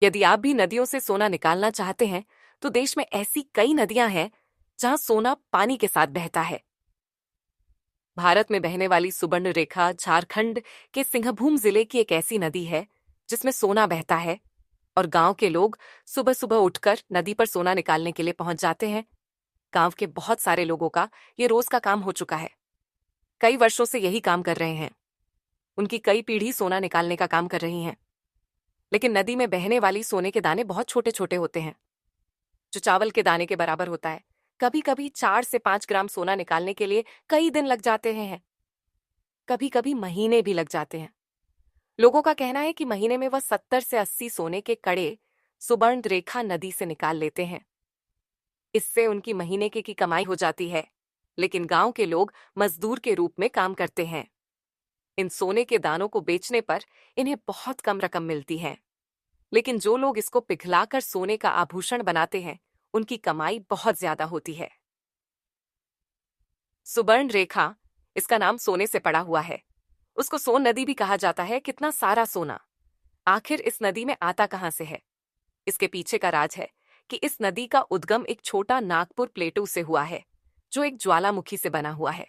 यदि आप भी नदियों से सोना निकालना चाहते हैं, तो देश में ऐसी कई नदियां हैं जहां सोना पानी के साथ बहता है। भारत में बहने वाली सुबर्ण रेखा झारखंड के सिंहभूम जिले की एक ऐसी नदी है जिसमें सोना बहता है, और गांव के लोग सुबह सुबह उठकर नदी पर सोना निकालने के लिए पहुंच जाते हैं। गांव के बहुत सारे लोगों का ये रोज का काम हो चुका है। कई वर्षों से यही काम कर रहे हैं। उनकी कई पीढ़ी सोना निकालने का काम कर रही हैं। लेकिन नदी में बहने वाली सोने के दाने बहुत छोटे छोटे होते हैं, जो चावल के दाने के बराबर होता है। कभी कभी 4 से 5 ग्राम सोना निकालने के लिए कई दिन लग जाते हैं, कभी कभी महीने भी लग जाते हैं। लोगों का कहना है कि महीने में वह 70 से 80 सोने के कड़े सुबर्ण रेखा नदी से निकाल लेते हैं। इससे उनकी महीने की कमाई हो जाती है। लेकिन गांव के लोग मजदूर के रूप में काम करते हैं। इन सोने के दानों को बेचने पर इन्हें बहुत कम रकम मिलती है। लेकिन जो लोग इसको पिघलाकर सोने का आभूषण बनाते हैं, उनकी कमाई बहुत ज्यादा होती है। सुबर्ण रेखा, इसका नाम सोने से पड़ा हुआ है। उसको सोन नदी भी कहा जाता है। कितना सारा सोना आखिर इस नदी में आता कहां से है? इसके पीछे का राज है कि इस नदी का उद्गम एक छोटा नागपुर प्लेटू से हुआ है, जो एक ज्वालामुखी से बना हुआ है।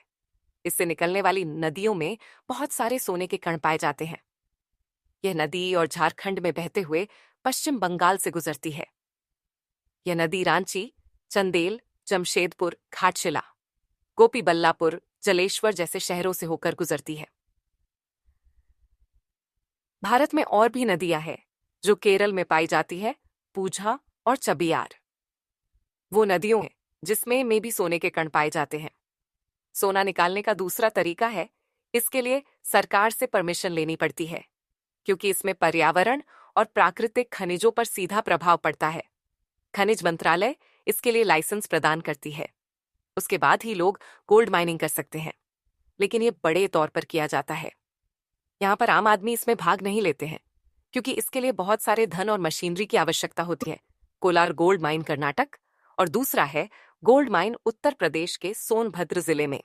इससे निकलने वाली नदियों में बहुत सारे सोने के कण पाए जाते हैं। यह नदी और झारखंड में बहते हुए पश्चिम बंगाल से गुजरती है। यह नदी रांची, चंदेल, जमशेदपुर, घाटशिला, गोपीबल्लापुर, जलेश्वर जैसे शहरों से होकर गुजरती है। भारत में और भी नदियां हैं जो केरल में पाई जाती है, पूझा और चबियार। वो नदियों हैं जिसमें में भी सोने के कण पाए जाते हैं। सोना निकालने का दूसरा तरीका है, इसके लिए सरकार से परमिशन लेनी पड़ती है, क्योंकि इसमें पर्यावरण और प्राकृतिक खनिजों पर सीधा प्रभाव पड़ता है। खनिज मंत्रालय इसके लिए लाइसेंस प्रदान करती है। उसके बाद ही लोग गोल्ड माइनिंग कर सकते हैं। लेकिन ये बड़े तौर पर किया जाता है। यहाँ पर आम आदमी इसमें भाग नहीं लेते हैं, क्योंकि इसके लिए बहुत सारे धन और मशीनरी की आवश्यकता होती है। कोलार गोल्ड माइन कर्नाटक और दूसरा है गोल्ड माइन उत्तर प्रदेश के सोनभद्र जिले में।